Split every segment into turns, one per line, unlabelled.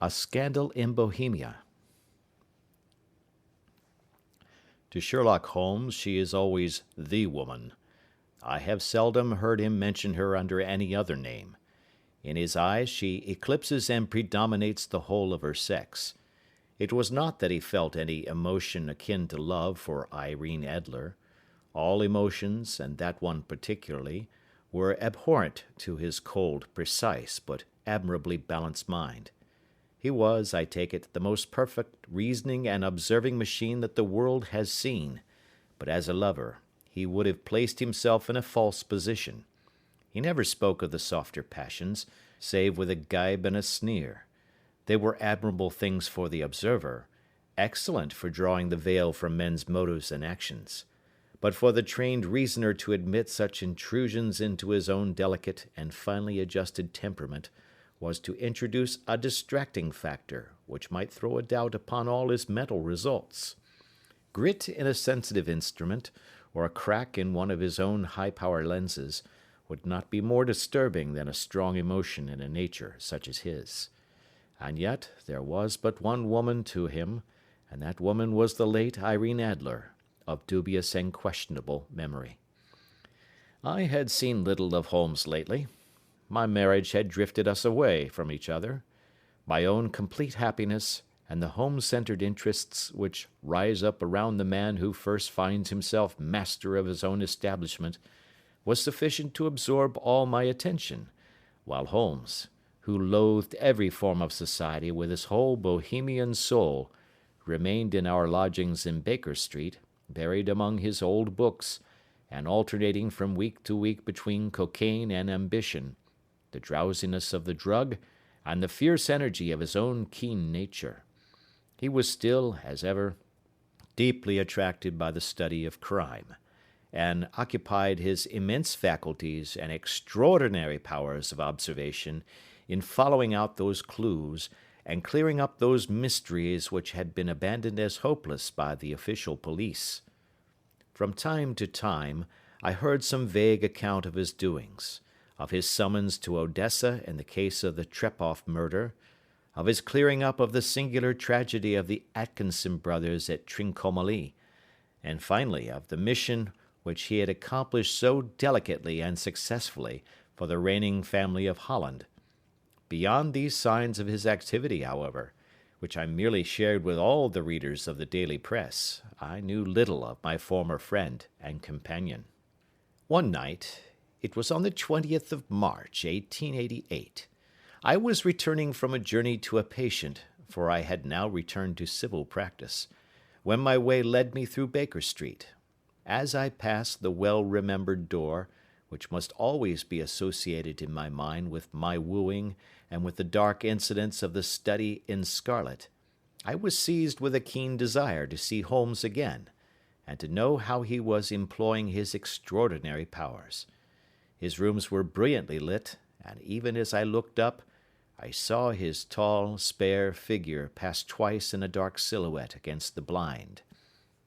A Scandal in Bohemia. To Sherlock Holmes she is always the woman. I have seldom heard him mention her under any other name. In his eyes she eclipses and predominates the whole of her sex. It was not that he felt any emotion akin to love for Irene Adler. All emotions, and that one particularly, were abhorrent to his cold, precise, but admirably balanced mind. He was, I take it, the most perfect reasoning and observing machine that the world has seen, but as a lover he would have placed himself in a false position. He never spoke of the softer passions, save with a gibe and a sneer. They were admirable things for the observer, excellent for drawing the veil from men's motives and actions. But for the trained reasoner to admit such intrusions into his own delicate and finely adjusted temperament was to introduce a distracting factor which might throw a doubt upon all his mental results. Grit in a sensitive instrument, or a crack in one of his own high-power lenses, would not be more disturbing than a strong emotion in a nature such as his. And yet there was but one woman to him, and that woman was the late Irene Adler, of dubious and questionable memory. I had seen little of Holmes lately. My marriage had drifted us away from each other. My own complete happiness, and the home-centered interests which rise up around the man who first finds himself master of his own establishment, was sufficient to absorb all my attention, while Holmes, who loathed every form of society with his whole Bohemian soul, remained in our lodgings in Baker Street, buried among his old books, and alternating from week to week between cocaine and ambition, the drowsiness of the drug, and the fierce energy of his own keen nature. He was still, as ever, deeply attracted by the study of crime, and occupied his immense faculties and extraordinary powers of observation in following out those clues and clearing up those mysteries which had been abandoned as hopeless by the official police. From time to time I heard some vague account of his doings, of his summons to Odessa in the case of the Trepoff murder, of his clearing up of the singular tragedy of the Atkinson brothers at Trincomalee, and finally of the mission which he had accomplished so delicately and successfully for the reigning family of Holland. Beyond these signs of his activity, however, which I merely shared with all the readers of the daily press, I knew little of my former friend and companion. One night, it was on the 20th of March, 1888, I was returning from a journey to a patient, for I had now returned to civil practice, when my way led me through Baker Street. As I passed the well-remembered door, which must always be associated in my mind with my wooing and with the dark incidents of the study in scarlet, I was seized with a keen desire to see Holmes again, and to know how he was employing his extraordinary powers. His rooms were brilliantly lit, and even as I looked up, I saw his tall, spare figure pass twice in a dark silhouette against the blind.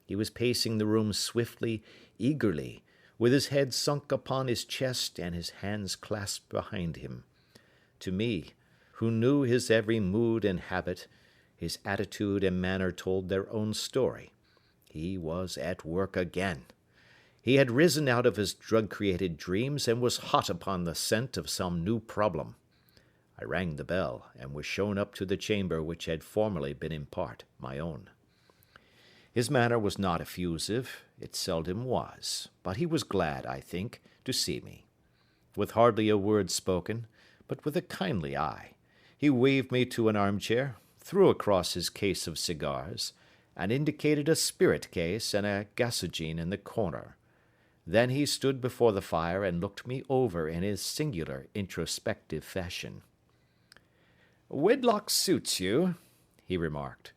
He was pacing the room swiftly, eagerly, with his head sunk upon his chest and his hands clasped behind him. To me, who knew his every mood and habit, his attitude and manner told their own story. He was at work again. He had risen out of his drug-created dreams and was hot upon the scent of some new problem. I rang the bell, and was shown up to the chamber which had formerly been in part my own. His manner was not effusive, it seldom was, but he was glad, I think, to see me. With hardly a word spoken, but with a kindly eye, he waved me to an armchair, threw across his case of cigars, and indicated a spirit case and a gasogene in the corner. Then he stood before the fire and looked me over in his singular introspective fashion. "Wedlock suits you," he remarked.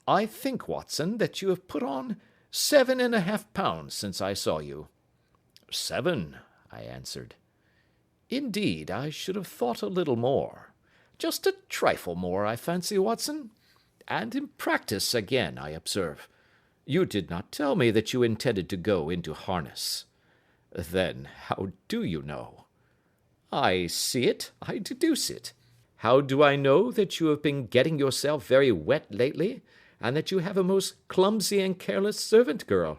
"I think, Watson, that you have put on 7½ pounds since I saw you." "7," I answered. "Indeed, I should have thought a little more. Just a trifle more, I fancy, Watson. And in practice again, I observe. You did not tell me that you intended to go into harness." "Then how do you know?" "I see it, I deduce it. How do I know that you have been getting yourself very wet lately, and that you have a most clumsy and careless servant girl?"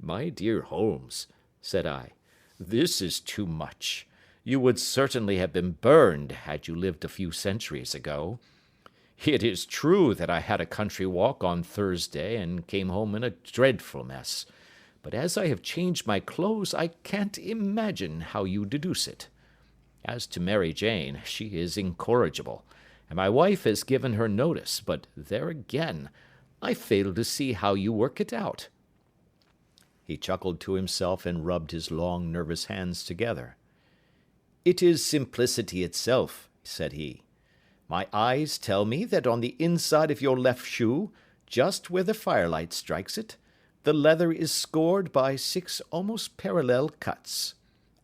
"My dear Holmes," said I, "this is too much. You would certainly have been burned had you lived a few centuries ago. It is true that I had a country walk on Thursday and came home in a dreadful mess, but as I have changed my clothes, I can't imagine how you deduce it. As to Mary Jane, she is incorrigible, and my wife has given her notice, but there again, I fail to see how you work it out." He chuckled to himself and rubbed his long, nervous hands together. "It is simplicity itself," said he. "My eyes tell me that on the inside of your left shoe, just where the firelight strikes it, the leather is scored by 6 almost parallel cuts.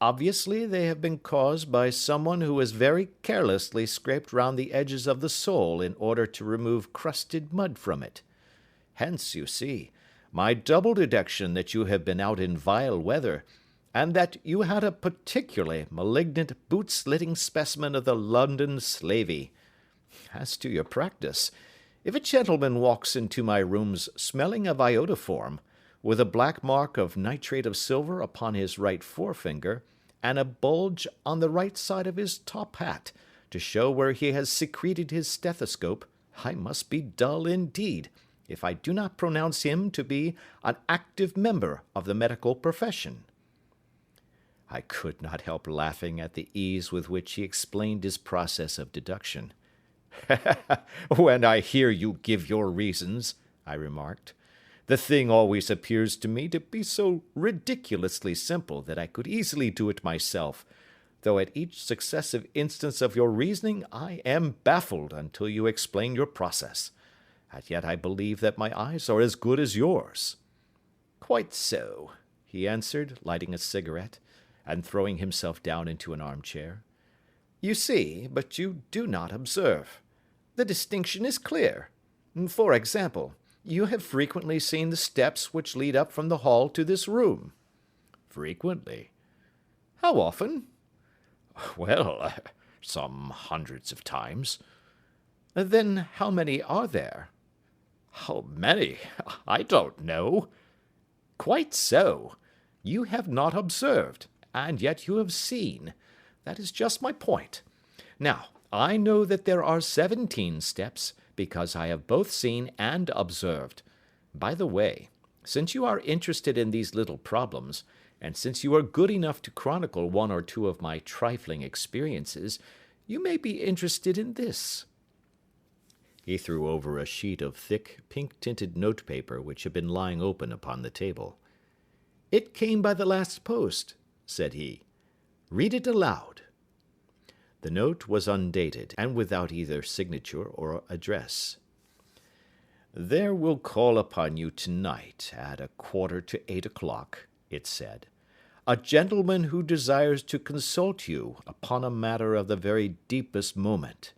Obviously, they have been caused by someone who has very carelessly scraped round the edges of the sole in order to remove crusted mud from it. Hence, you see, my double deduction that you have been out in vile weather, and that you had a particularly malignant boot-slitting specimen of the London slavey. As to your practice, if a gentleman walks into my rooms smelling of iodoform, with a black mark of nitrate of silver upon his right forefinger, and a bulge on the right side of his top hat, to show where he has secreted his stethoscope, I must be dull indeed, if I do not pronounce him to be an active member of the medical profession." I could not help laughing at the ease with which he explained his process of deduction. "When I hear you give your reasons," I remarked, "the thing always appears to me to be so ridiculously simple that I could easily do it myself, though at each successive instance of your reasoning I am baffled until you explain your process. And yet I believe that my eyes are as good as yours." "Quite so," he answered, lighting a cigarette, and throwing himself down into an armchair. "You see, but you do not observe. The distinction is clear. For example, you have frequently seen the steps which lead up from the hall to this room." "Frequently." "How often?" "Well, some hundreds of times." "Then how many are there?" "How many? I don't know." "Quite so. You have not observed, and yet you have seen. That is just my point. Now, I know that there are 17 steps, because I have both seen and observed. By the way, since you are interested in these little problems, and since you are good enough to chronicle one or two of my trifling experiences, you may be interested in this." He threw over a sheet of thick, pink-tinted notepaper which had been lying open upon the table. "It came by the last post," said he. "Read it aloud." The note was undated, and without either signature or address. "There will call upon you tonight at 7:45, it said, "a gentleman who desires to consult you upon a matter of the very deepest moment.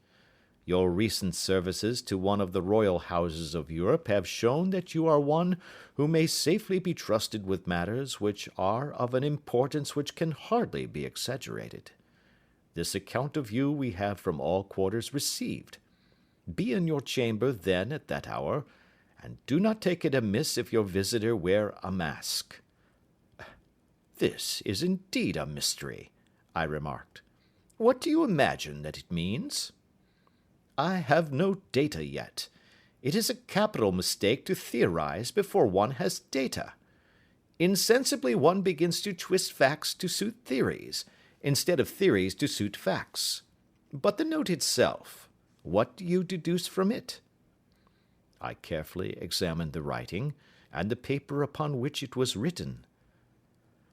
Your recent services to one of the royal houses of Europe have shown that you are one who may safely be trusted with matters which are of an importance which can hardly be exaggerated. This account of you we have from all quarters received. Be in your chamber then at that hour, and do not take it amiss if your visitor wear a mask." "This is indeed a mystery," I remarked. "What do you imagine that it means?" "I have no data yet. It is a capital mistake to theorize before one has data. Insensibly one begins to twist facts to suit theories, instead of theories to suit facts. But the note itself, what do you deduce from it?" I carefully examined the writing, and the paper upon which it was written.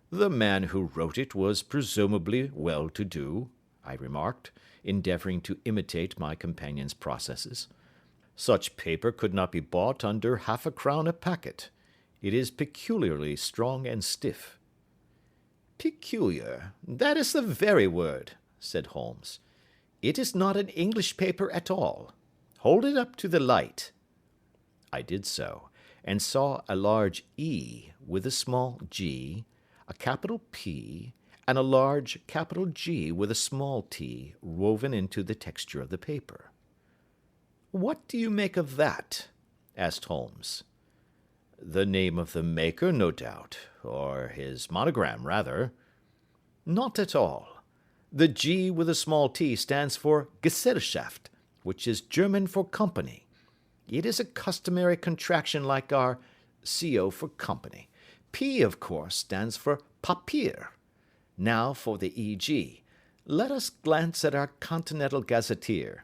"The man who wrote it was presumably well-to-do," I remarked, endeavouring to imitate my companion's processes. "Such paper could not be bought under half a crown a packet. It is peculiarly strong and stiff." "Peculiar, that is the very word," said Holmes. "It is not an English paper at all. Hold it up to the light." I did so, and saw a large E with a small g, a capital P, and a large capital G with a small t woven into the texture of the paper. "What do you make of that?" asked Holmes. "The name of the maker, no doubt, or his monogram, rather." "Not at all. The G with a small t stands for Gesellschaft, which is German for company. It is a customary contraction like our CO for company. P, of course, stands for Papier. Now for the EG. Let us glance at our Continental Gazetteer."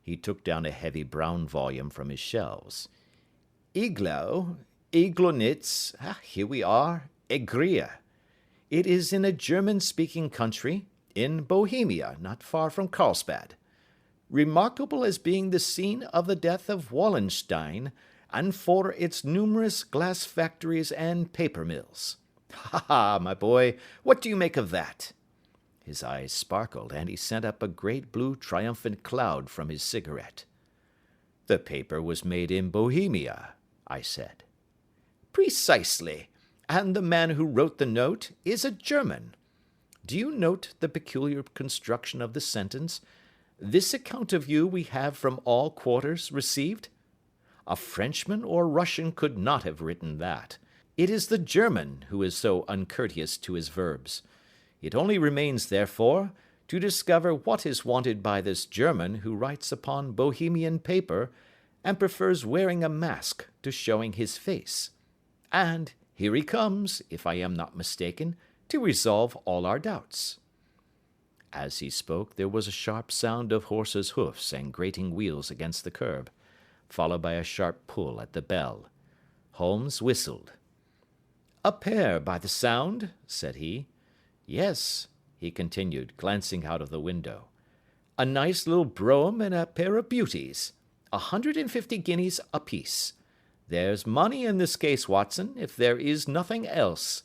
He took down a heavy brown volume from his shelves. Iglonitz, here we are, Egria. It is in a German-speaking country, in Bohemia, not far from Carlsbad. Remarkable as being the scene of the death of Wallenstein, and for its numerous glass factories and paper mills. Ha ha, my boy, what do you make of that? His eyes sparkled, and he sent up a great blue triumphant cloud from his cigarette. "The paper was made in Bohemia," I said. "Precisely, and the man who wrote the note is a German. Do you note the peculiar construction of the sentence? 'This account of you we have from all quarters received'? A Frenchman or Russian could not have written that. It is the German who is so uncourteous to his verbs. It only remains, therefore, to discover what is wanted by this German who writes upon Bohemian paper and prefers wearing a mask to showing his face. And here he comes, if I am not mistaken, to resolve all our doubts." As he spoke, there was a sharp sound of horses' hoofs and grating wheels against the curb, followed by a sharp pull at the bell. Holmes whistled. "A pair, by the sound," said he. "Yes," he continued, glancing out of the window. "A nice little brougham and a pair of beauties. 150 guineas apiece. There's money in this case, Watson, if there is nothing else."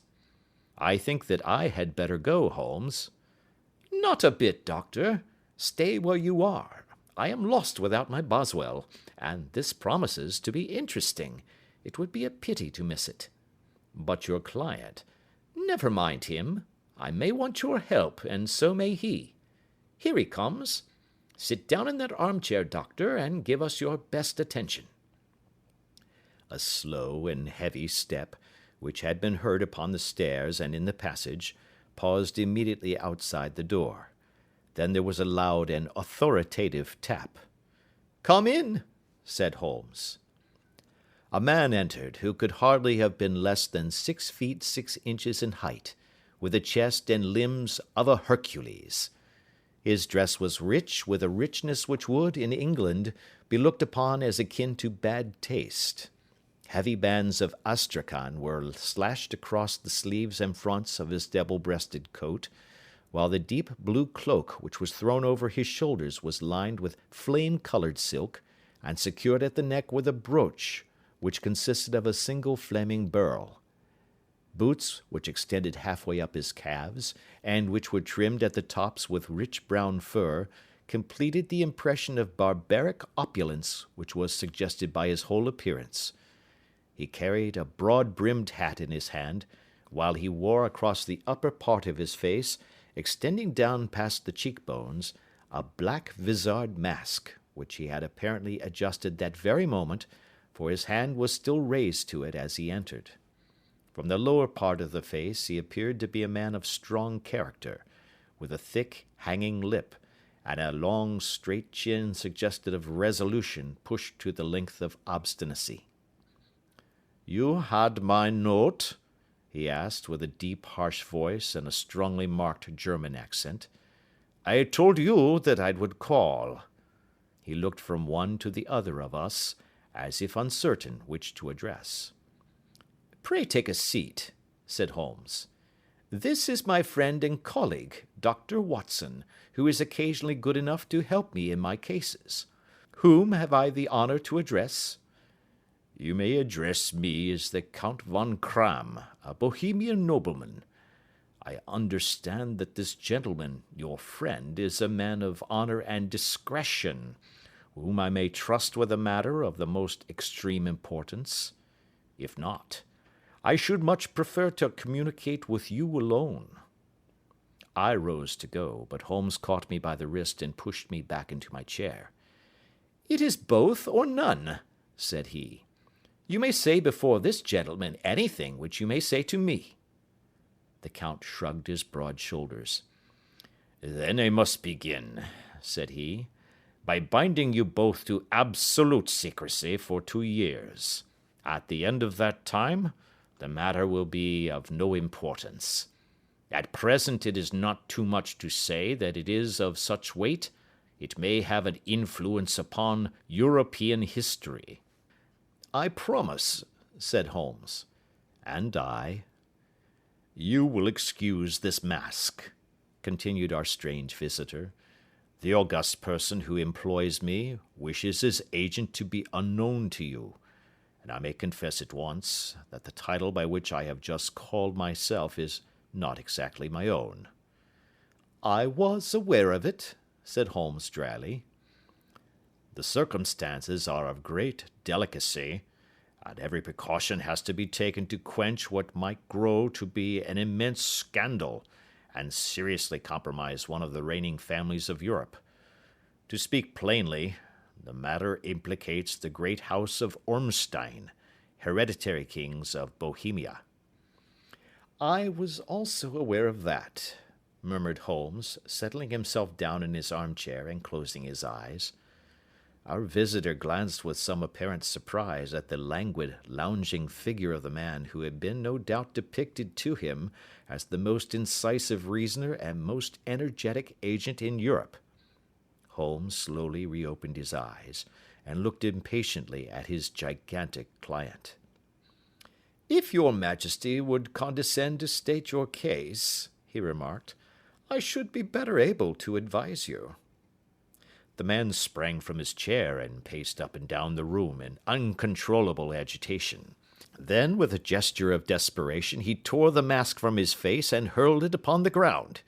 "I think that I had better go, Holmes." "Not a bit, Doctor. Stay where you are. I am lost without my Boswell, and this promises to be interesting. It would be a pity to miss it." "But your client—" "Never mind him. I may want your help, and so may he. Here he comes. Sit down in that armchair, Doctor, and give us your best attention." A slow and heavy step, which had been heard upon the stairs and in the passage, paused immediately outside the door. Then there was a loud and authoritative tap. "Come in," said Holmes. A man entered who could hardly have been less than 6 feet 6 inches in height, with a chest and limbs of a Hercules. His dress was rich, with a richness which would, in England, be looked upon as akin to bad taste. Heavy bands of astrakhan were slashed across the sleeves and fronts of his double-breasted coat, while the deep blue cloak which was thrown over his shoulders was lined with flame-colored silk, and secured at the neck with a brooch, which consisted of a single flaming beryl. Boots, which extended halfway up his calves, and which were trimmed at the tops with rich brown fur, completed the impression of barbaric opulence which was suggested by his whole appearance. He carried a broad-brimmed hat in his hand, while he wore across the upper part of his face, extending down past the cheekbones, a black vizard mask, which he had apparently adjusted that very moment, for his hand was still raised to it as he entered. From the lower part of the face he appeared to be a man of strong character, with a thick, hanging lip, and a long, straight chin suggestive of resolution pushed to the length of obstinacy. "You had my note?" he asked, with a deep, harsh voice and a strongly marked German accent. "I told you that I would call." He looked from one to the other of us, as if uncertain which to address. "Pray take a seat," said Holmes. "This is my friend and colleague, Dr. Watson, who is occasionally good enough to help me in my cases. Whom have I the honor to address?" "You may address me as the Count von Kramm, a Bohemian nobleman. I understand that this gentleman, your friend, is a man of honor and discretion, whom I may trust with a matter of the most extreme importance. If not, I should much prefer to communicate with you alone. I rose to go, but Holmes caught me by the wrist and pushed me back into my chair. "It is both or none," said he. "You may say before this gentleman anything which you may say to me." The Count shrugged his broad shoulders. "Then I must begin," said he, "by binding you both to absolute secrecy for 2 years. At the end of that time, the matter will be of no importance. At present it is not too much to say that it is of such weight it may have an influence upon European history." "I promise," said Holmes. "And I." "You will excuse this mask," continued our strange visitor. "The august person who employs me wishes his agent to be unknown to you, and I may confess at once that the title by which I have just called myself is not exactly my own." "I was aware of it," said Holmes dryly. "The circumstances are of great delicacy, and every precaution has to be taken to quench what might grow to be an immense scandal and seriously compromise one of the reigning families of Europe. To speak plainly, the matter implicates the great house of Ormstein, hereditary kings of Bohemia." "I was also aware of that," murmured Holmes, settling himself down in his armchair and closing his eyes. Our visitor glanced with some apparent surprise at the languid, lounging figure of the man who had been no doubt depicted to him as the most incisive reasoner and most energetic agent in Europe. Holmes slowly reopened his eyes and looked impatiently at his gigantic client. "If your Majesty would condescend to state your case," he remarked, "I should be better able to advise you." The man sprang from his chair and paced up and down the room in uncontrollable agitation. Then, with a gesture of desperation, he tore the mask from his face and hurled it upon the ground.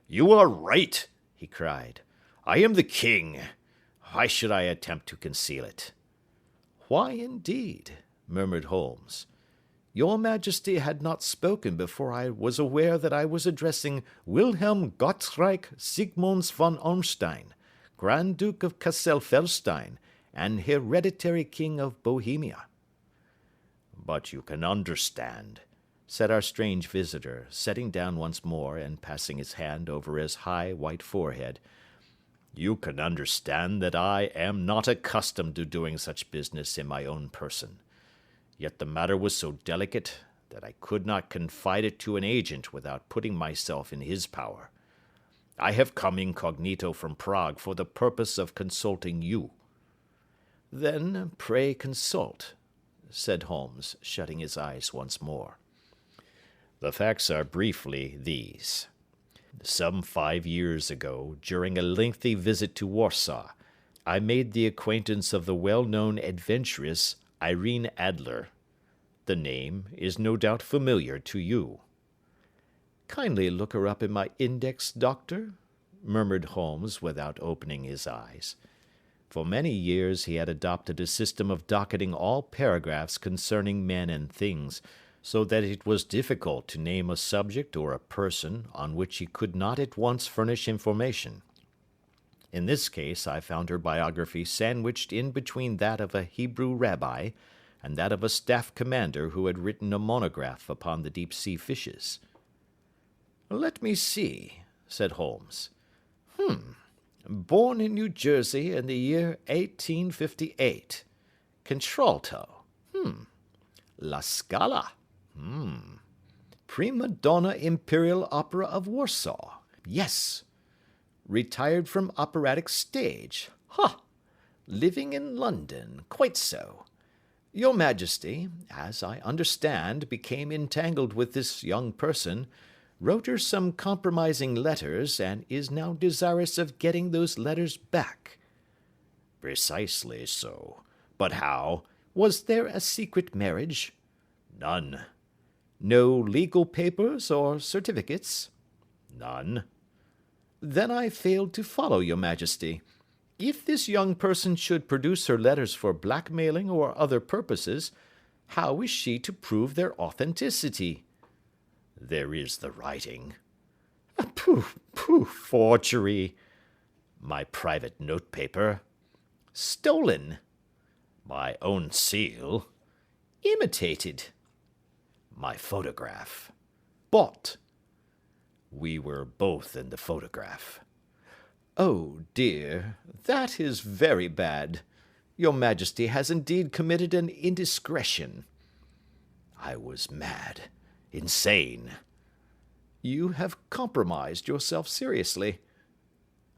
"You are right," he cried. "I am the king. Why should I attempt to conceal it?" "Why, indeed?" murmured Holmes. "Your Majesty had not spoken before I was aware that I was addressing Wilhelm Gottschalk Sigmunds von Ormstein, Grand Duke of Cassel-Felstein, and hereditary King of Bohemia." "But you can understand," said our strange visitor, sitting down once more and passing his hand over his high white forehead, "you can understand that I am not accustomed to doing such business in my own person. Yet the matter was so delicate that I could not confide it to an agent without putting myself in his power. I have come incognito from Prague for the purpose of consulting you." "Then pray consult," said Holmes, shutting his eyes once more. "The facts are briefly these. Some 5 years ago, during a lengthy visit to Warsaw, I made the acquaintance of the well-known adventuress Irene Adler. The name is no doubt familiar to you." "Kindly look her up in my index, Doctor," murmured Holmes without opening his eyes. For many years he had adopted a system of docketing all paragraphs concerning men and things, so that it was difficult to name a subject or a person on which he could not at once furnish information. In this case I found her biography sandwiched in between that of a Hebrew rabbi and that of a staff commander who had written a monograph upon the deep-sea fishes. "Let me see," said Holmes. Born in New Jersey in the year 1858. Contralto. La Scala. Prima donna Imperial Opera of Warsaw. Yes. Retired from operatic stage. Living in London. Quite so. Your Majesty, as I understand, became entangled with this young person, wrote her some compromising letters, and is now desirous of getting those letters back." "Precisely so. But how?" "Was there a secret marriage?" "None." "No legal papers or certificates?" "None." "Then I failed to follow your Majesty. If this young person should produce her letters for blackmailing or other purposes, how is she to prove their authenticity?" "There is the writing." Pooh, pooh, forgery. My private notepaper. Stolen. My own seal. Imitated. My photograph. Bought. We were both in the photograph. Oh, dear, that is very bad. Your Majesty has indeed committed an indiscretion. I was mad, insane. You have compromised yourself seriously.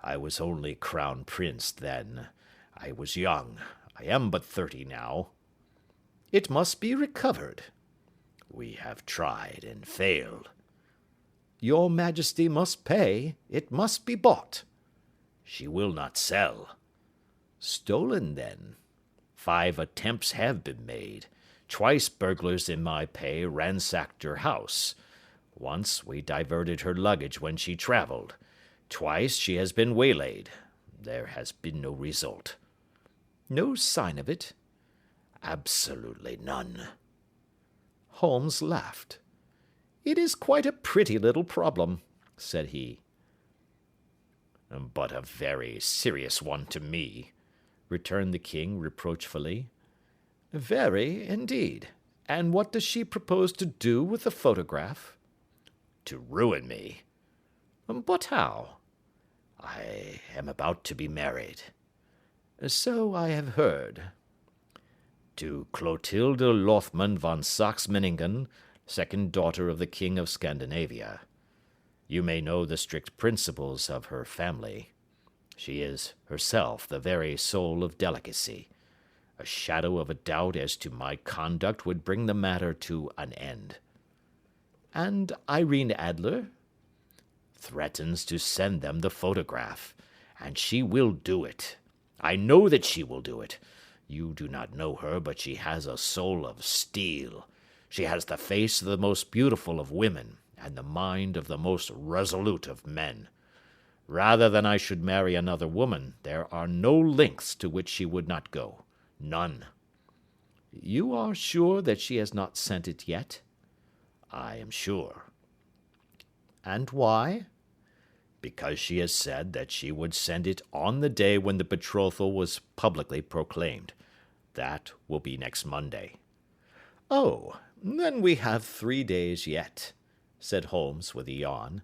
I was only crown prince then. I was young. I am but 30 now. It must be recovered. We have tried and failed. Your Majesty must pay. It must be bought. She will not sell. Stolen, then. 5 attempts have been made. Twice burglars in my pay ransacked her house. Once we diverted her luggage when she traveled. Twice she has been waylaid. There has been no result. No sign of it? Absolutely none. Holmes laughed. It is quite a pretty little problem, said he. But a very serious one to me, returned the king reproachfully. Very, indeed. And what does she propose to do with the photograph? To ruin me. But how? I am about to be married. So I have heard. To Clotilde Lothman von Saxe-Meiningen, second daughter of the King of Scandinavia. You may know the strict principles of her family. She is herself the very soul of delicacy. A shadow of a doubt as to my conduct would bring the matter to an end. And Irene Adler? Threatens to send them the photograph, and she will do it. I know that she will do it. You do not know her, but she has a soul of steel. She has the face of the most beautiful of women, and the mind of the most resolute of men. Rather than I should marry another woman, there are no lengths to which she would not go. None. You are sure that she has not sent it yet? I am sure. And why? Because she has said that she would send it on the day when the betrothal was publicly proclaimed. That will be next Monday. Oh, then we have 3 days yet, said Holmes with a yawn.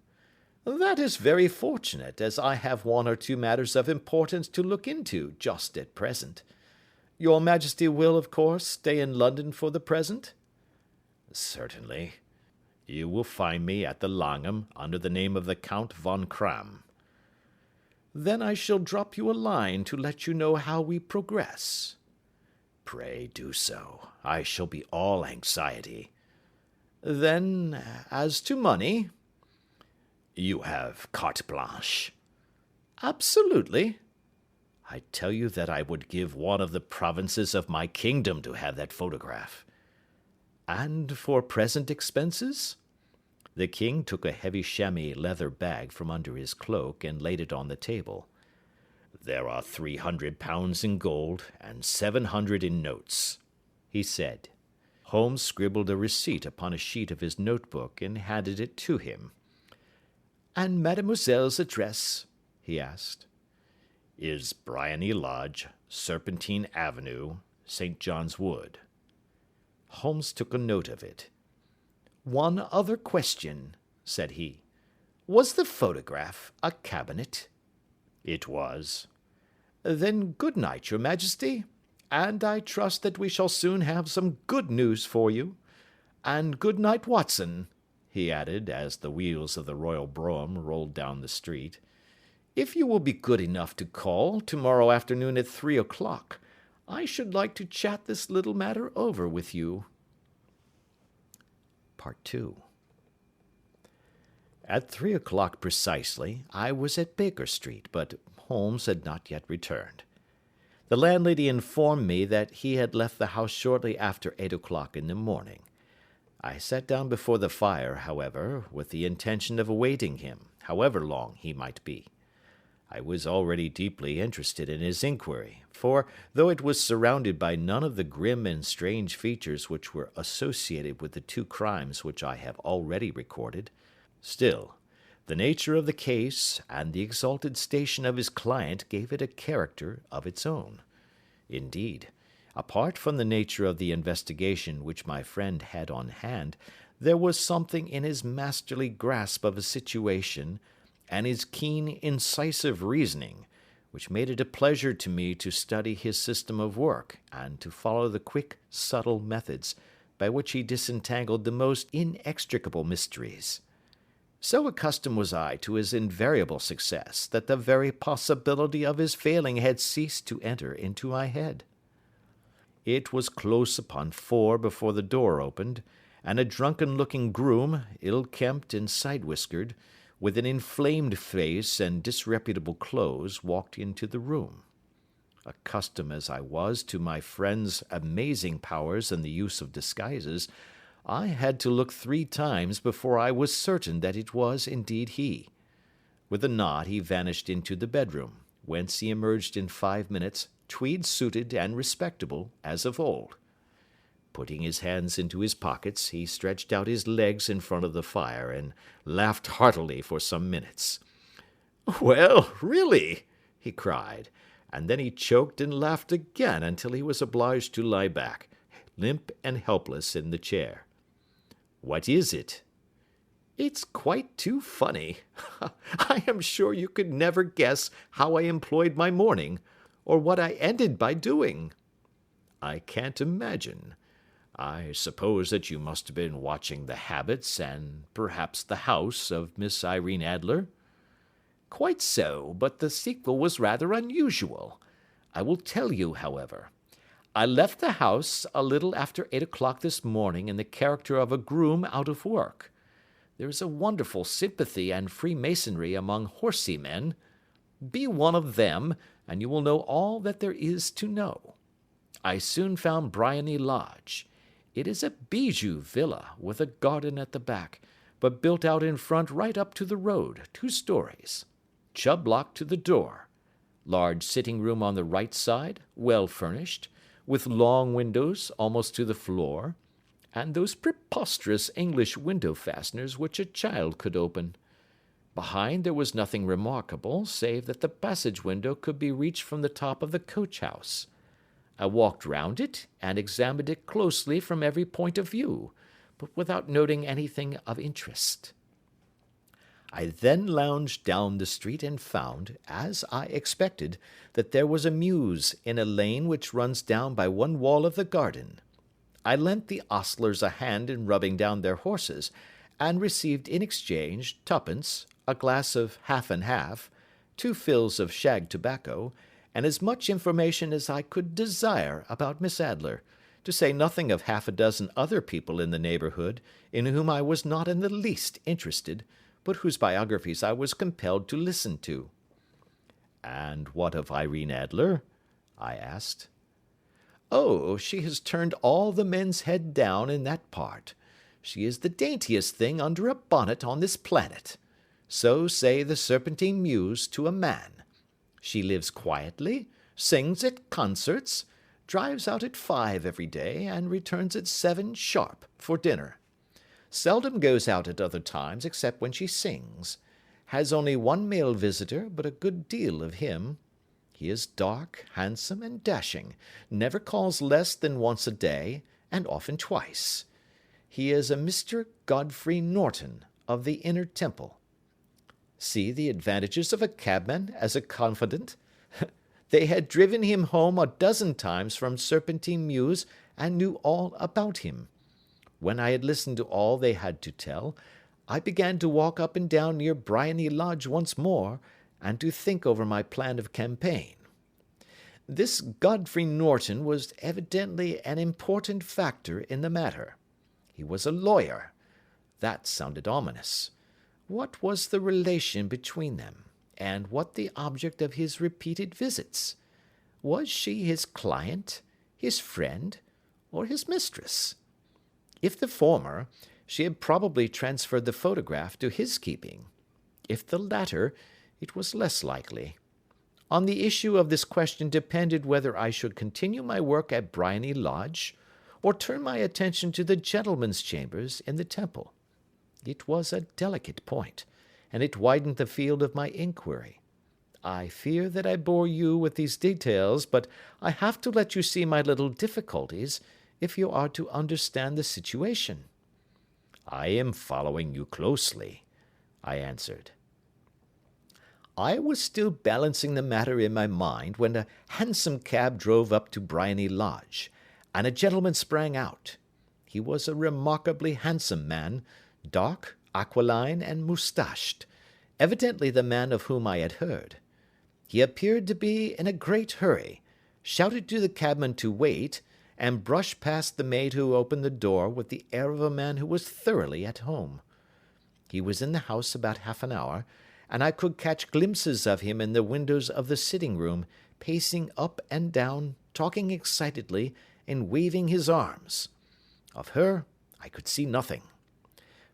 That is very fortunate, as I have 1 or 2 matters of importance to look into just at present. Your Majesty will, of course, stay in London for the present? Certainly. You will find me at the Langham under the name of the Count von Kram. Then I shall drop you a line to let you know how we progress. Pray do so. I shall be all anxiety. Then, as to money? You have carte blanche. Absolutely. I tell you that I would give 1 of the provinces of my kingdom to have that photograph. And for present expenses? The king took a heavy chamois leather bag from under his cloak and laid it on the table. There are 300 pounds in gold and 700 in notes, he said. Holmes scribbled a receipt upon a sheet of his notebook and handed it to him. And mademoiselle's address? He asked. Is Briony Lodge, Serpentine Avenue, St. John's Wood. Holmes took a note of it. 1 other question, said he. Was the photograph a cabinet? It was. Then good night, Your Majesty, and I trust that we shall soon have some good news for you. And good night, Watson, he added, as the wheels of the royal brougham rolled down the street. If you will be good enough to call tomorrow afternoon at 3 o'clock, I should like to chat this little matter over with you. Part 2. At 3 o'clock precisely, I was at Baker Street, but Holmes had not yet returned. The landlady informed me that he had left the house shortly after 8 o'clock in the morning. I sat down before the fire, however, with the intention of awaiting him, however long he might be. I was already deeply interested in his inquiry, for, though it was surrounded by none of the grim and strange features which were associated with the 2 crimes which I have already recorded, still, The nature of the case and the exalted station of his client gave it a character of its own. Indeed, apart from the nature of the investigation which my friend had on hand, there was something in his masterly grasp of a situation and his keen, incisive reasoning which made it a pleasure to me to study his system of work and to follow the quick, subtle methods by which he disentangled the most inextricable mysteries. So accustomed was I to his invariable success that the very possibility of his failing had ceased to enter into my head. It was close upon 4 before the door opened, and a drunken-looking groom, ill-kempt and side-whiskered, with an inflamed face and disreputable clothes, walked into the room. Accustomed as I was to my friend's amazing powers in the use of disguises, I had to look 3 times before I was certain that it was indeed he. With a nod he vanished into the bedroom, whence he emerged in 5 minutes, tweed-suited and respectable as of old. Putting his hands into his pockets, he stretched out his legs in front of the fire and laughed heartily for some minutes. "Well, really," he cried, and then he choked and laughed again until he was obliged to lie back, limp and helpless, in the chair. "What is it?" "It's quite too funny. I am sure you could never guess how I employed my morning, or what I ended by doing." "I can't imagine. I suppose that you must have been watching the habits and perhaps the house of Miss Irene Adler?" "Quite so, but the sequel was rather unusual. I will tell you, however. I left the house a little after 8 o'clock this morning in the character of a groom out of work. There is a wonderful sympathy and freemasonry among horsey men. Be one of them, and you will know all that there is to know. I soon found Briony Lodge. It is a bijou villa with a garden at the back, but built out in front right up to the road, 2 stories. Chubb lock to the door. Large sitting room on the right side, well furnished, with long windows almost to the floor, and those preposterous English window fasteners which a child could open. Behind there was nothing remarkable, save that the passage window could be reached from the top of the coach-house. I walked round it and examined it closely from every point of view, but without noting anything of interest. I then lounged down the street and found, as I expected, that there was a mews in a lane which runs down by one wall of the garden. I lent the ostlers a hand in rubbing down their horses, and received in exchange 2d, a glass of half and half, 2 fills of shag tobacco, and as much information as I could desire about Miss Adler, to say nothing of half a dozen other people in the neighbourhood, in whom I was not in the least interested, but whose biographies I was compelled to listen to. "And what of Irene Adler?" I asked. "Oh, she has turned all the men's head down in that part. She is the daintiest thing under a bonnet on this planet. So say the Serpentine Mews to a man. She lives quietly, sings at concerts, drives out at 5 every day, and returns at 7 sharp for dinner. Seldom goes out at other times except when she sings. Has only 1 male visitor, but a good deal of him. He is dark, handsome, and dashing, never calls less than once a day, and often twice. He is a Mr. Godfrey Norton, of the Inner Temple. See the advantages of a cabman as a confidant. They had driven him home a dozen times from Serpentine Mews, and knew all about him. When I had listened to all they had to tell, I began to walk up and down near Briony Lodge once more, and to think over my plan of campaign. This Godfrey Norton was evidently an important factor in the matter. He was a lawyer. That sounded ominous. What was the relation between them, and what the object of his repeated visits? Was she his client, his friend, or his mistress? If the former, she had probably transferred the photograph to his keeping. If the latter, it was less likely. On the issue of this question depended whether I should continue my work at Briony Lodge, or turn my attention to the gentlemen's chambers in the Temple. It was a delicate point, and it widened the field of my inquiry. I fear that I bore you with these details, but I have to let you see my little difficulties if you are to understand the situation. I am following you closely, I answered. I was still balancing the matter in my mind when a hansom cab drove up to Briony Lodge, and a gentleman sprang out. He was a remarkably handsome man, dark, aquiline, and moustached, evidently the man of whom I had heard. He appeared to be in a great hurry, shouted to the cabman to wait, and brushed past the maid who opened the door with the air of a man who was thoroughly at home. He was in the house about half an hour, and I could catch glimpses of him in the windows of the sitting-room, pacing up and down, talking excitedly, and waving his arms. Of her I could see nothing.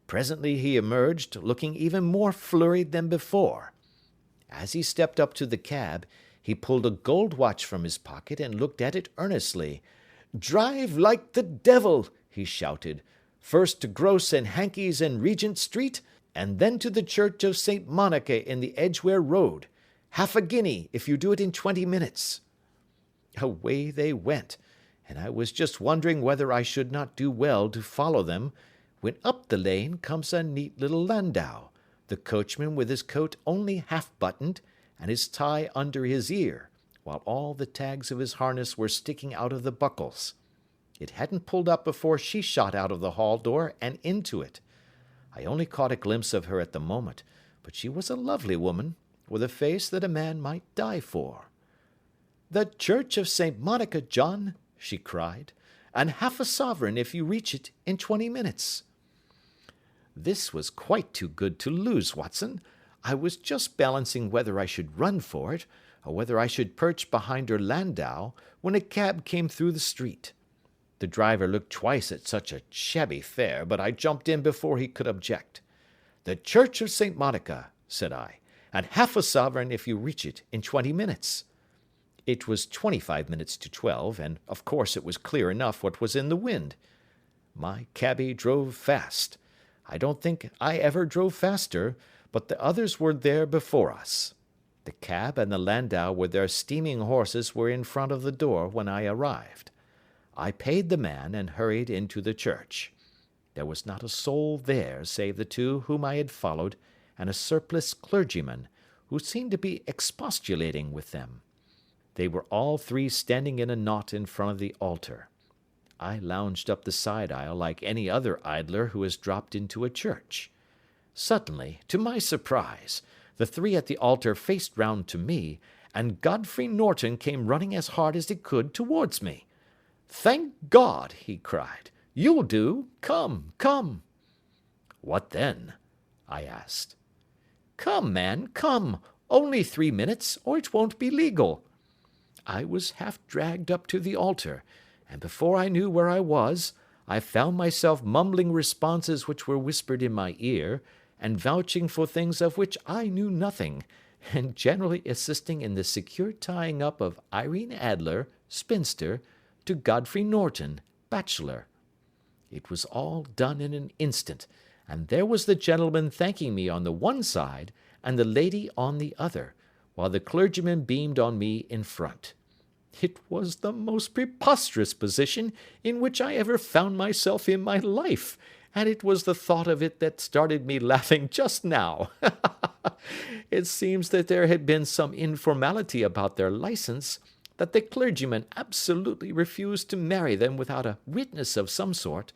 Presently he emerged, looking even more flurried than before. As he stepped up to the cab, he pulled a gold watch from his pocket and looked at it earnestly. "Drive like the devil!" he shouted. "First to Gross and Hankey's in Regent Street, and then to the Church of St. Monica in the Edgware Road. Half a guinea if you do it in 20 minutes. Away they went, and I was just wondering whether I should not do well to follow them, when up the lane comes a neat little landau, the coachman with his coat only half buttoned, and his tie under his ear, while all the tags of his harness were sticking out of the buckles. It hadn't pulled up before she shot out of the hall door and into it. I only caught a glimpse of her at the moment, but she was a lovely woman, with a face that a man might die for. "The Church of St. Monica, John," she cried, "and half a sovereign if you reach it in 20 minutes. This was quite too good to lose, Watson. I was just balancing whether I should run for it, or whether I should perch behind her landau, when a cab came through the street. The driver looked twice at such a shabby fare, but I jumped in before he could object. "The Church of St. Monica," said I, "and half a sovereign if you reach it in 20 minutes. It was 25 minutes to 12, and of course it was clear enough what was in the wind. My cabby drove fast. I don't think I ever drove faster, but the others were there before us. The cab and the landau with their steaming horses were in front of the door when I arrived. I paid the man and hurried into the church. There was not a soul there save the two whom I had followed and a surpliced clergyman, who seemed to be expostulating with them. They were all three standing in a knot in front of the altar. I lounged up the side aisle like any other idler who has dropped into a church. Suddenly, to my surprise, the three at the altar faced round to me, and Godfrey Norton came running as hard as he could towards me. "Thank God!" he cried. "You'll do. Come, come." "What then?" I asked. "Come, man, come. Only 3 minutes, or it won't be legal." I was half dragged up to the altar, and before I knew where I was, I found myself mumbling responses which were whispered in my ear, and vouching for things of which I knew nothing, and generally assisting in the secure tying up of Irene Adler, spinster, to Godfrey Norton, bachelor. It was all done in an instant, and there was the gentleman thanking me on the one side, and the lady on the other, while the clergyman beamed on me in front. It was the most preposterous position in which I ever found myself in my life, and it was the thought of it that started me laughing just now. It seems that there had been some informality about their license, that the clergyman absolutely refused to marry them without a witness of some sort,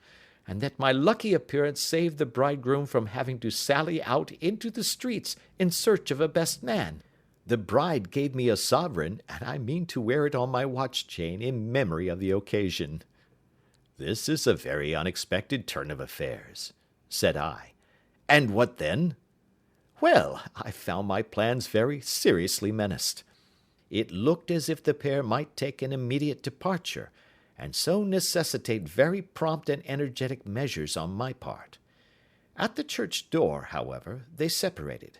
and that my lucky appearance saved the bridegroom from having to sally out into the streets in search of a best man. The bride gave me a sovereign, and I mean to wear it on my watch chain in memory of the occasion." "This is a very unexpected turn of affairs," said I. "And what then?" "Well, I found my plans very seriously menaced. It looked as if the pair might take an immediate departure, and so necessitate very prompt and energetic measures on my part. At the church door, however, they separated,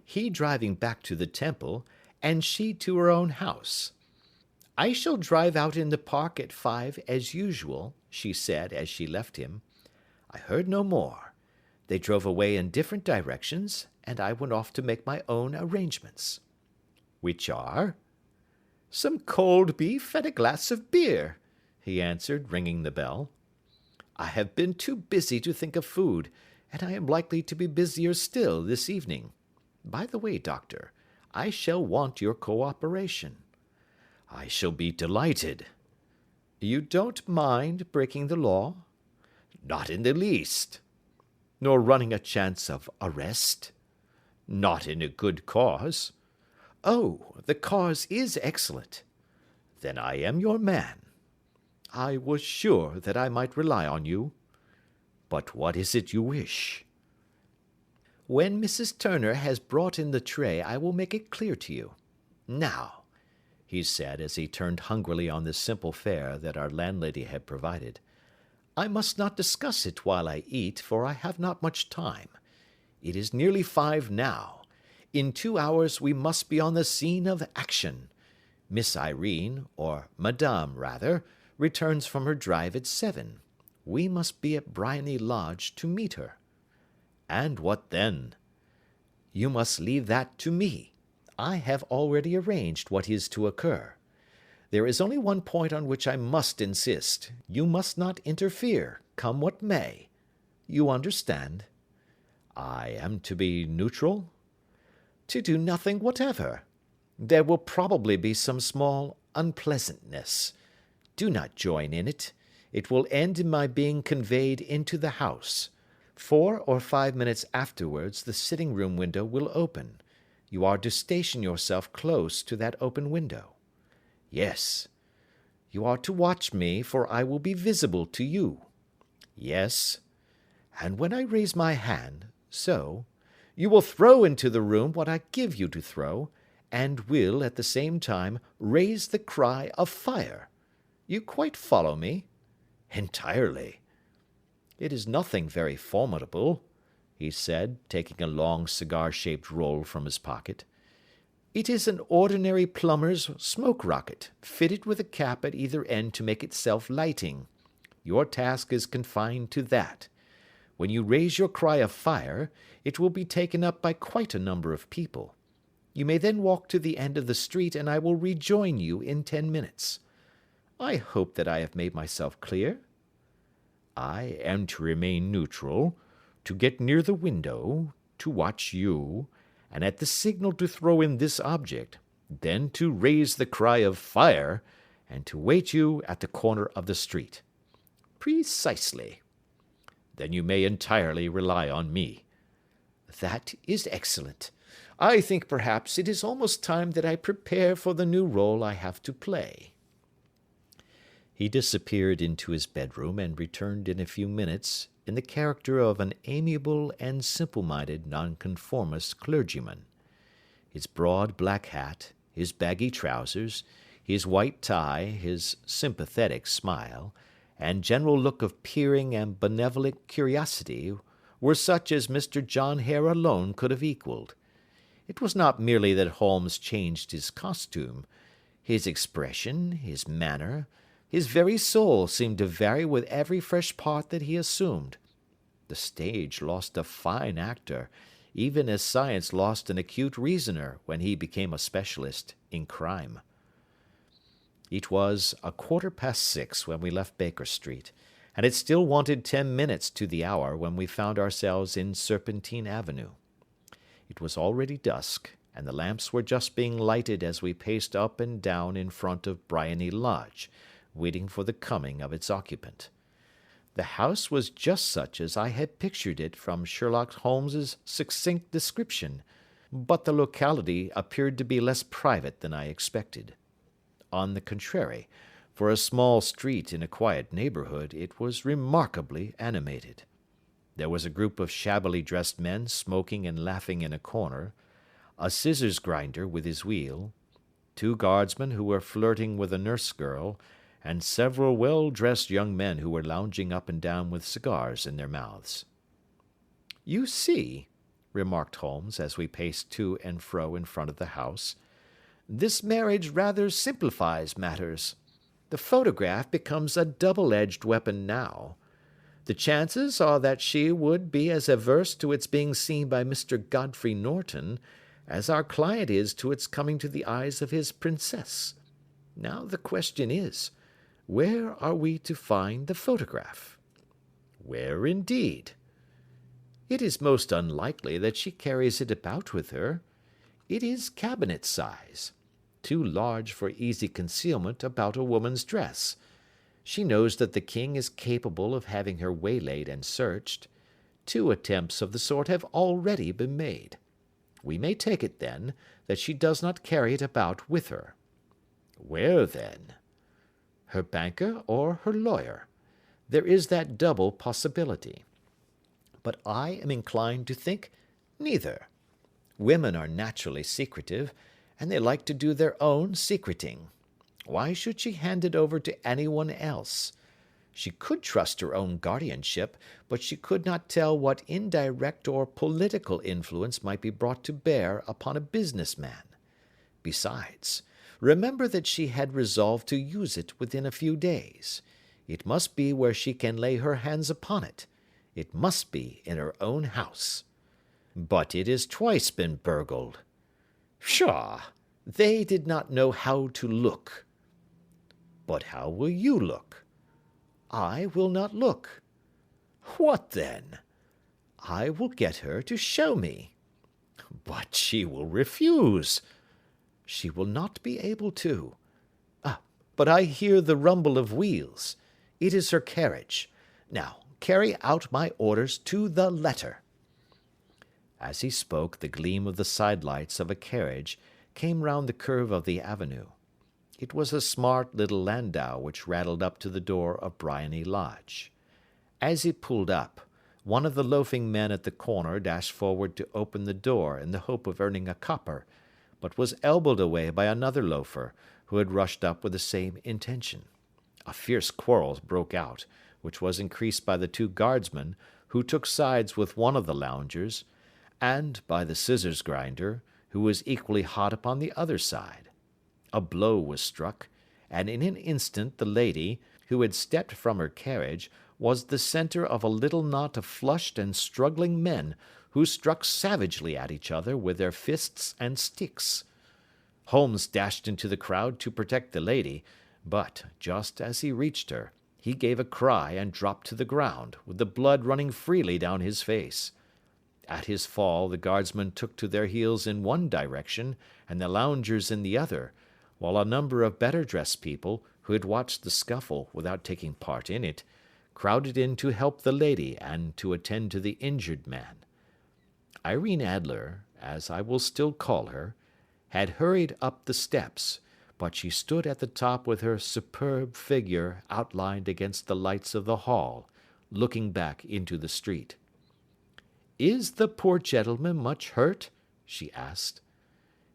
he driving back to the Temple, and she to her own house. "I shall drive out in the park at 5 as usual," she said as she left him. I heard no more. They drove away in different directions, and I went off to make my own arrangements. Which are? Some cold beef and a glass of beer, he answered, ringing the bell. I have been too busy to think of food, and I am likely to be busier still this evening. By the way, Doctor, I shall want your cooperation. I shall be delighted. You don't mind breaking the law? Not in the least. Nor running a chance of arrest? Not in a good cause. Oh, the cause is excellent. Then I am your man. I was sure that I might rely on you. But what is it you wish? When Mrs. Turner has brought in the tray, I will make it clear to you. Now, he said, as he turned hungrily on the simple fare that our landlady had provided, I must not discuss it while I eat, for I have not much time. It is nearly 5 now. In 2 hours we must be on the scene of action. Miss Irene, or Madame rather, returns from her drive at 7. We must be at Briony Lodge to meet her. And what then? You must leave that to me. I have already arranged what is to occur. There is only one point on which I must insist. You must not interfere, come what may. You understand? I am to be neutral? To do nothing whatever. There will probably be some small unpleasantness. Do not join in it. It will end in my being conveyed into the house. 4 or 5 minutes afterwards the sitting-room window will open. You are to station yourself close to that open window. Yes. You are to watch me, for I will be visible to you. Yes. And when I raise my hand, so, you will throw into the room what I give you to throw, and will, at the same time, raise the cry of fire. You quite follow me? Entirely. It is nothing very formidable, he said, taking a long cigar-shaped roll from his pocket. It is an ordinary plumber's smoke rocket, fitted with a cap at either end to make it self-lighting. Your task is confined to that. When you raise your cry of fire, it will be taken up by quite a number of people. You may then walk to the end of the street, and I will rejoin you in 10 minutes. I hope that I have made myself clear. I am to remain neutral, to get near the window, to watch you, and at the signal to throw in this object, then to raise the cry of fire, and to wait you at the corner of the street. Precisely. Then you may entirely rely on me. That is excellent. I think perhaps it is almost time that I prepare for the new role I have to play. He disappeared into his bedroom and returned in a few minutes in the character of an amiable and simple-minded nonconformist clergyman. His broad black hat, his baggy trousers, his white tie, his sympathetic smile, and general look of peering and benevolent curiosity were such as Mr. John Hare alone could have equalled. It was not merely that Holmes changed his costume. His expression, his manner, his very soul seemed to vary with every fresh part that he assumed. The stage lost a fine actor, even as science lost an acute reasoner when he became a specialist in crime. It was 6:15 when we left Baker Street, and it still wanted 10 minutes to the hour when we found ourselves in Serpentine Avenue. It was already dusk, and the lamps were just being lighted as we paced up and down in front of Briony Lodge, waiting for the coming of its occupant. The house was just such as I had pictured it from Sherlock Holmes's succinct description, but the locality appeared to be less private than I expected. On the contrary, for a small street in a quiet neighborhood, it was remarkably animated. There was a group of shabbily dressed men smoking and laughing in a corner, a scissors grinder with his wheel, 2 guardsmen who were flirting with a nurse girl, and several well-dressed young men who were lounging up and down with cigars in their mouths. "You see," remarked Holmes, as we paced to and fro in front of the house, "this marriage rather simplifies matters. The photograph becomes a double-edged weapon now. The chances are that she would be as averse to its being seen by Mr. Godfrey Norton as our client is to its coming to the eyes of his princess. Now the question is, where are we to find the photograph? Where indeed? It is most unlikely that she carries it about with her. It is cabinet size, too large for easy concealment about a woman's dress. She knows that the king is capable of having her waylaid and searched. 2 attempts of the sort have already been made. We may take it, then, that she does not carry it about with her. Where, then? Her banker or her lawyer? There is that double possibility. But I am inclined to think neither. Women are naturally secretive, and they like to do their own secreting. Why should she hand it over to anyone else? She could trust her own guardianship, but she could not tell what indirect or political influence might be brought to bear upon a businessman. Besides, remember that she had resolved to use it within a few days. It must be where she can lay her hands upon it. It must be in her own house. But it has twice been burgled. Pshaw! They did not know how to look. But how will you look? I will not look. What then? I will get her to show me. But she will refuse. She will not be able to. But I hear the rumble of wheels. It is her carriage. Now, carry out my orders to the letter. As he spoke, the gleam of the sidelights of a carriage came round the curve of the avenue. It was a smart little landau which rattled up to the door of Briony Lodge. As it pulled up, one of the loafing men at the corner dashed forward to open the door in the hope of earning a copper, but was elbowed away by another loafer, who had rushed up with the same intention. A fierce quarrel broke out, which was increased by the 2 guardsmen, who took sides with one of the loungers, and by the scissors grinder, who was equally hot upon the other side. A blow was struck, and in an instant the lady, who had stepped from her carriage, was the centre of a little knot of flushed and struggling men, who struck savagely at each other with their fists and sticks. Holmes dashed into the crowd to protect the lady, but, just as he reached her, he gave a cry and dropped to the ground, with the blood running freely down his face. At his fall the guardsmen took to their heels in one direction, and the loungers in the other, while a number of better dressed people, who had watched the scuffle without taking part in it, crowded in to help the lady and to attend to the injured man. Irene Adler, as I will still call her, had hurried up the steps, but she stood at the top with her superb figure outlined against the lights of the hall, looking back into the street. "Is the poor gentleman much hurt?" she asked.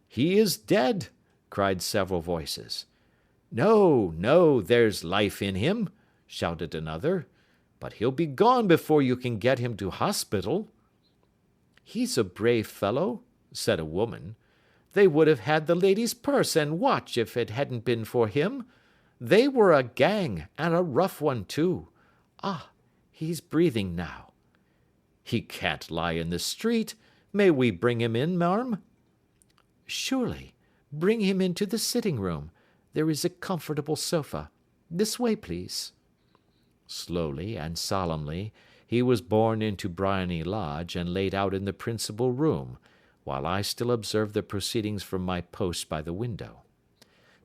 "He is dead," cried several voices. "No, no, there's life in him," shouted another, "but he'll be gone before you can get him to hospital." "He's a brave fellow," said a woman. "They would have had the lady's purse and watch if it hadn't been for him. They were a gang, and a rough one too. Ah, he's breathing now." "He can't lie in the street. May we bring him in, marm?" "Surely. Bring him into the sitting-room. There is a comfortable sofa. This way, please." Slowly and solemnly he was borne into Briony Lodge and laid out in the principal room, while I still observed the proceedings from my post by the window.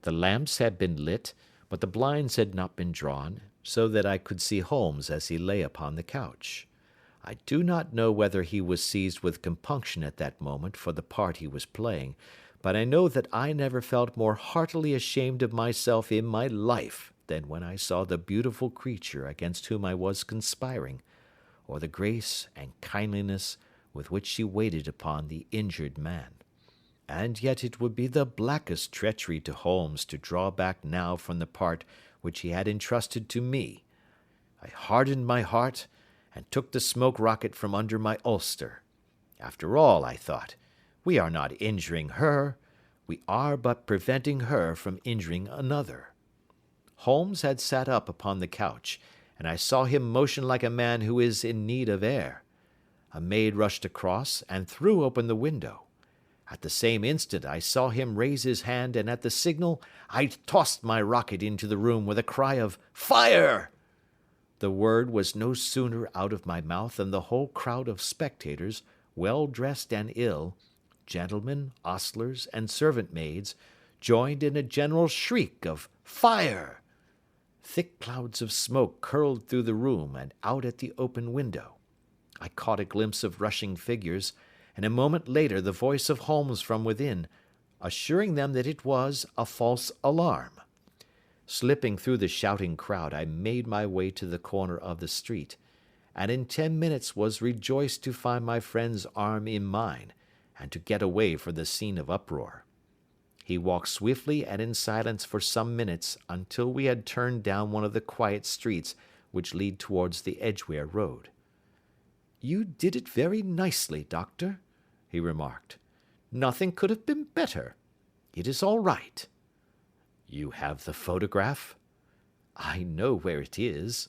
The lamps had been lit, but the blinds had not been drawn, so that I could see Holmes as he lay upon the couch. I do not know whether he was seized with compunction at that moment for the part he was playing, but I know that I never felt more heartily ashamed of myself in my life than when I saw the beautiful creature against whom I was conspiring, or the grace and kindliness with which she waited upon the injured man. And yet it would be the blackest treachery to Holmes to draw back now from the part which he had entrusted to me. I hardened my heart, and took the smoke rocket from under my ulster. After all, I thought, we are not injuring her, we are but preventing her from injuring another. Holmes had sat up upon the couch, and I saw him motion like a man who is in need of air. A maid rushed across and threw open the window. At the same instant I saw him raise his hand, and at the signal I tossed my rocket into the room with a cry of "Fire!" The word was no sooner out of my mouth than the whole crowd of spectators, well dressed and ill, gentlemen, ostlers, and servant maids, joined in a general shriek of "Fire!" Thick clouds of smoke curled through the room and out at the open window. I caught a glimpse of rushing figures, and a moment later the voice of Holmes from within, assuring them that it was a false alarm. Slipping through the shouting crowd, I made my way to the corner of the street, and in 10 minutes was rejoiced to find my friend's arm in mine, and to get away from the scene of uproar. He walked swiftly and in silence for some minutes until we had turned down one of the quiet streets which lead towards the Edgware Road. "You did it very nicely, Doctor," he remarked. "Nothing could have been better. It is all right." "You have the photograph?" "I know where it is."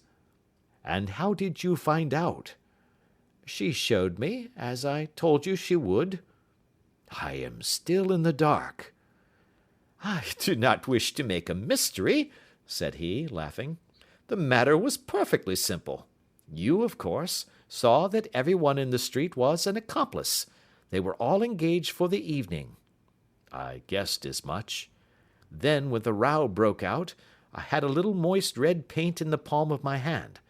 "And how did you find out?" "She showed me, as I told you she would." "I am still in the dark." "I do not wish to make a mystery," said he, laughing. "The matter was perfectly simple. You, of course, saw that everyone in the street was an accomplice. They were all engaged for the evening." "I guessed as much." "Then, when the row broke out, I had a little moist red paint in the palm of my hand.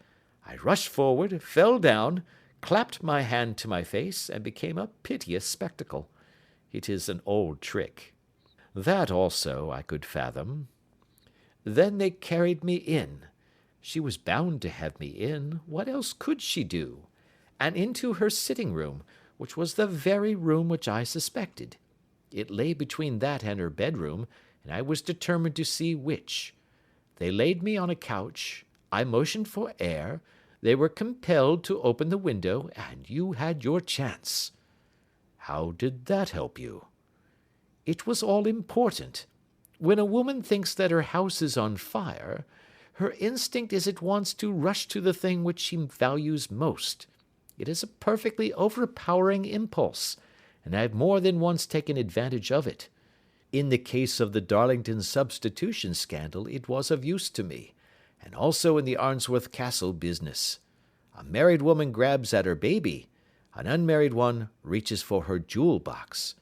I rushed forward, fell down, clapped my hand to my face, and became a piteous spectacle. It is an old trick. That also I could fathom. Then they carried me in. She was bound to have me in. What else could she do? And into her sitting room, which was the very room which I suspected. It lay between that and her bedroom, and I was determined to see which. They laid me on a couch. I motioned for air. They were compelled to open the window, and you had your chance." "How did that help you?" "It was all important. When a woman thinks that her house is on fire, her instinct is at once to rush to the thing which she values most. It is a perfectly overpowering impulse, and I have more than once taken advantage of it. In the case of the Darlington substitution scandal it was of use to me, and also in the Arnsworth Castle business. A married woman grabs at her baby, an unmarried one reaches for her jewel box.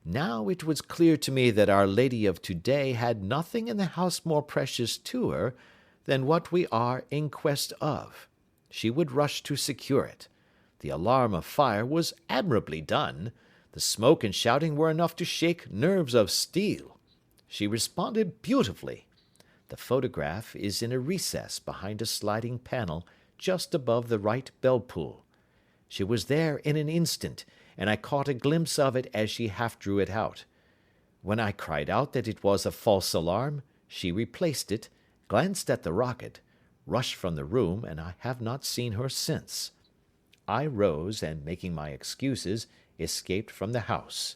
Now it was clear to me that Our Lady of today had nothing in the house more precious to her than what we are in quest of. She would rush to secure it. The alarm of fire was admirably done. The smoke and shouting were enough to shake nerves of steel. She responded beautifully. The photograph is in a recess behind a sliding panel just above the right bell-pull. She was there in an instant, and I caught a glimpse of it as she half drew it out. When I cried out that it was a false alarm, she replaced it, glanced at the rocket, rushed from the room, and I have not seen her since. I rose, and making my excuses, escaped from the house.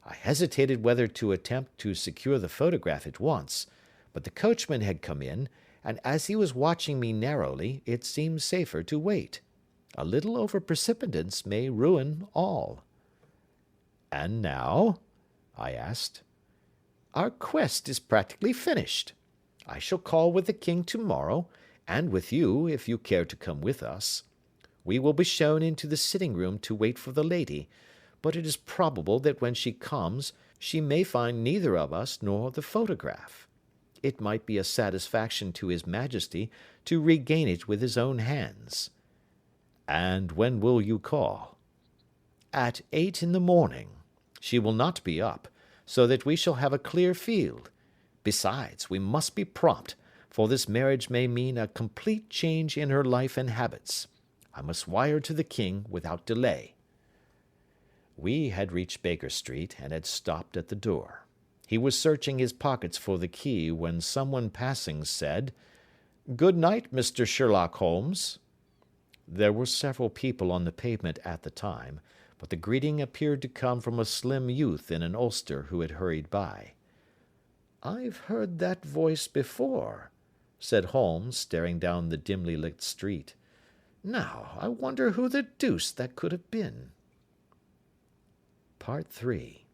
I hesitated whether to attempt to secure the photograph at once, but the coachman had come in, and as he was watching me narrowly, it seemed safer to wait. A little over-precipitance may ruin all. "And now?" I asked. "Our quest is practically finished. I shall call with the king tomorrow, and with you, if you care to come with us. We will be shown into the sitting-room to wait for the lady, but it is probable that when she comes, she may find neither of us nor the photograph. It might be a satisfaction to his majesty to regain it with his own hands." "And when will you call?" "At 8 in the morning. She will not be up, so that we shall have a clear field. Besides, we must be prompt, for this marriage may mean a complete change in her life and habits. I must wire to the king without delay." We had reached Baker Street, and had stopped at the door. He was searching his pockets for the key when someone passing said, "Good night, Mr. Sherlock Holmes." There were several people on the pavement at the time, but the greeting appeared to come from a slim youth in an ulster who had hurried by. "I've heard that voice before," said Holmes, staring down the dimly lit street. "Now, I wonder who the deuce that could have been." Part 3.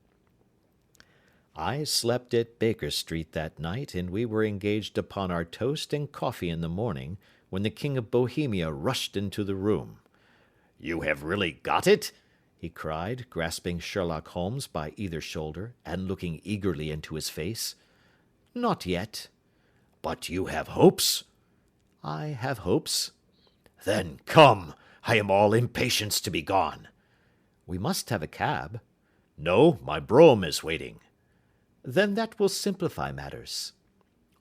I slept at Baker Street that night, and we were engaged upon our toast and coffee in the morning, when the King of Bohemia rushed into the room. "You have really got it?" he cried, grasping Sherlock Holmes by either shoulder, and looking eagerly into his face. "Not yet." "But you have hopes?" "I have hopes." "Then come, I am all impatience to be gone." "We must have a cab." "No, my brougham is waiting." "Then that will simplify matters."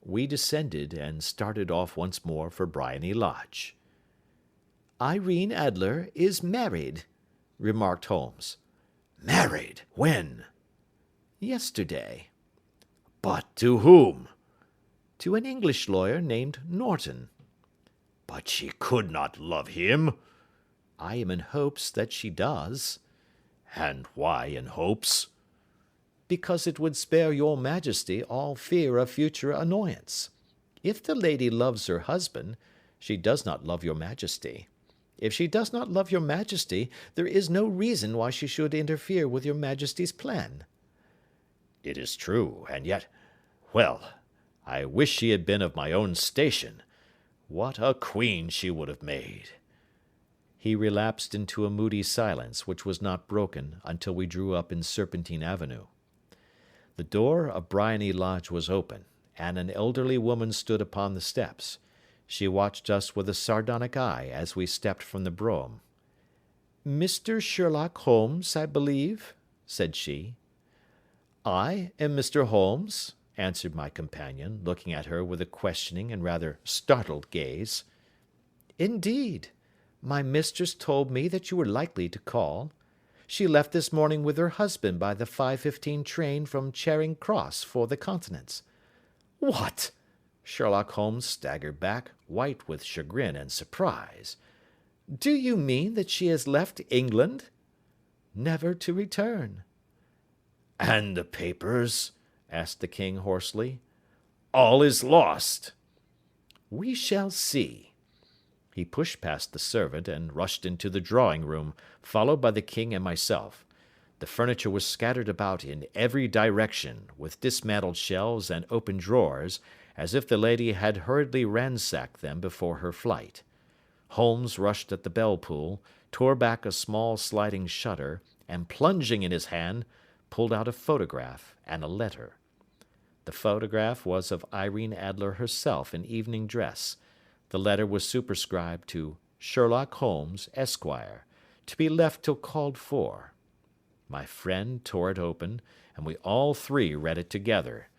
We descended and started off once more for Briony Lodge. "Irene Adler is married," remarked Holmes. "Married? When?" "Yesterday." "But to whom?" "To an English lawyer named Norton." "But she could not love him." "I am in hopes that she does." "And why in hopes?" "Because it would spare your majesty all fear of future annoyance. If the lady loves her husband, she does not love your majesty. If she does not love your majesty, there is no reason why she should interfere with your majesty's plan." "It is true, and yet, well, I wish she had been of my own station. What a queen she would have made!" He relapsed into a moody silence, which was not broken until we drew up in Serpentine Avenue. The door of Briony Lodge was open, and an elderly woman stood upon the steps. She watched us with a sardonic eye as we stepped from the brougham. "Mr. Sherlock Holmes, I believe?" said she. "I am Mr. Holmes," answered my companion, looking at her with a questioning and rather startled gaze. "Indeed. My mistress told me that you were likely to call. She left this morning with her husband by the 5:15 train from Charing Cross for the Continent." "What!" Sherlock Holmes staggered back, white with chagrin and surprise. "Do you mean that she has left England?" "Never to return." "And the papers?" asked the king hoarsely. "All is lost." "We shall see." He pushed past the servant and rushed into the drawing-room, followed by the king and myself. The furniture was scattered about in every direction, with dismantled shelves and open drawers, as if the lady had hurriedly ransacked them before her flight. Holmes rushed at the bell-pull, tore back a small sliding shutter, and plunging in his hand, pulled out a photograph and a letter. The photograph was of Irene Adler herself in evening dress. The letter was superscribed to Sherlock Holmes, Esquire, to be left till called for. My friend tore it open, and we all three read it together.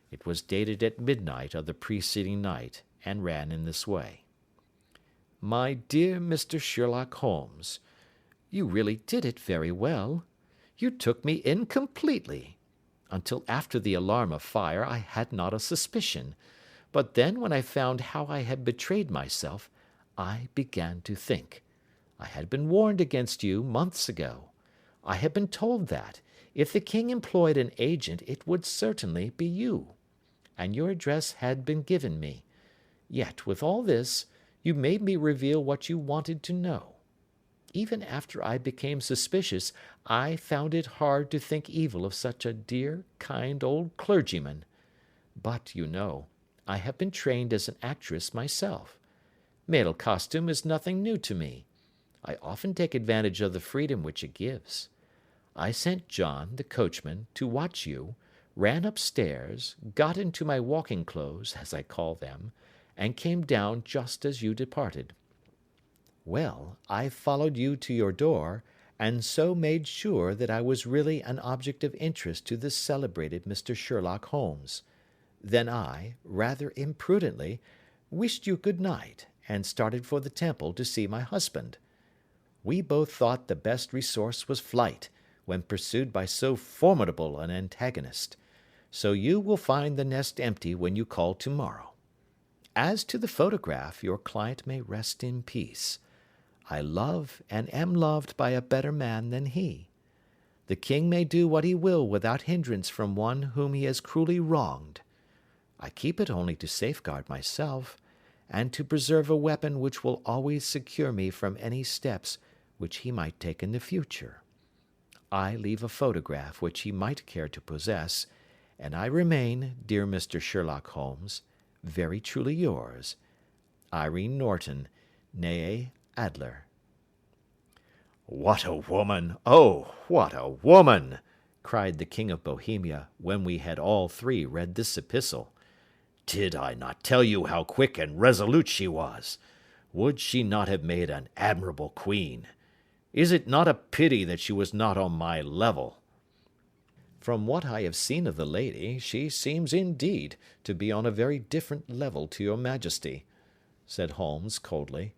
It was dated at midnight of the preceding night, and ran in this way: "My dear Mr. Sherlock Holmes, you really did it very well. You took me in completely. Until after the alarm of fire I had not a suspicion, but then when I found how I had betrayed myself, I began to think. I had been warned against you months ago. I had been told that, if the king employed an agent, it would certainly be you. And your address had been given me. Yet, with all this, you made me reveal what you wanted to know. Even after I became suspicious, I found it hard to think evil of such a dear, kind old clergyman. But, you know, I have been trained as an actress myself. Male costume is nothing new to me. I often take advantage of the freedom which it gives. I sent John, the coachman, to watch you, ran upstairs, got into my walking clothes, as I call them, and came down just as you departed. Well, I followed you to your door, and so made sure that I was really an object of interest to the celebrated Mr. Sherlock Holmes. Then I, rather imprudently, wished you good night, and started for the Temple to see my husband. We both thought the best resource was flight, when pursued by so formidable an antagonist. So you will find the nest empty when you call tomorrow. As to the photograph, your client may rest in peace. I love and am loved by a better man than he. The king may do what he will without hindrance from one whom he has cruelly wronged.
I keep it only to safeguard myself, and to preserve a weapon which will always secure me from any steps which he might take in the future. I leave a photograph which he might care to possess, and I remain, dear Mr. Sherlock Holmes, very truly yours, Irene Norton, née Adler.
What a woman! Oh, what a woman! Cried the King of Bohemia, when we had all three read this epistle. Did I not tell you how quick and resolute she was? Would she not have made an admirable queen? Is it not a pity that she was not on my level?
From what I have seen of the lady, she seems indeed to be on a very different level to your Majesty, said Holmes coldly.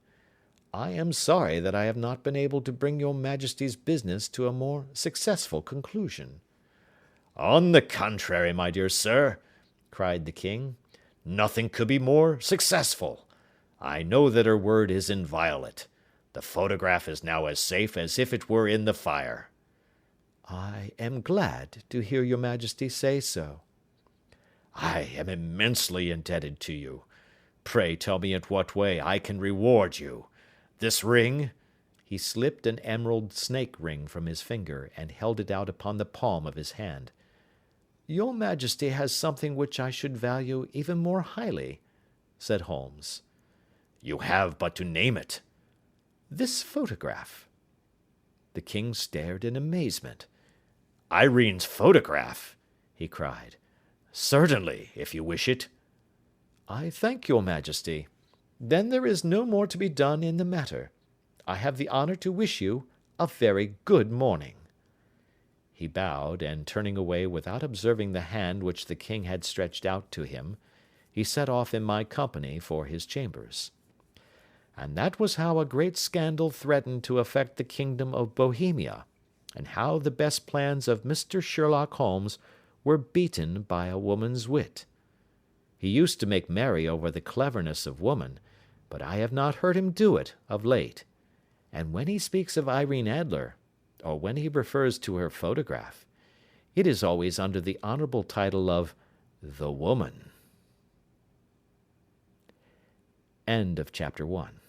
I am sorry that I have not been able to bring your Majesty's business to a more successful conclusion.
On the contrary, my dear sir, cried the king, nothing could be more successful. I know that her word is inviolate. The photograph is now as safe as if it were in the fire.
I am glad to hear your Majesty say so.
I am immensely indebted to you. Pray tell me in what way I can reward you. This ring—"
He slipped an emerald snake ring from his finger and held it out upon the palm of his hand. Your Majesty has something which I should value even more highly, said Holmes.
You have but to name it.
This photograph. The king stared in amazement.
Irene's photograph, he cried. Certainly, if you wish it.
I thank your Majesty. Then there is no more to be done in the matter. I have the honor to wish you a very good morning. He bowed, and turning away without observing the hand which the king had stretched out to him, he set off in my company for his chambers. And that was how a great scandal threatened to affect the kingdom of Bohemia, and how the best plans of Mr. Sherlock Holmes were beaten by a woman's wit. He used to make merry over the cleverness of woman, but I have not heard him do it of late. And when he speaks of Irene Adler, or when he refers to her photograph, it is always under the honorable title of the woman. End of chapter 1.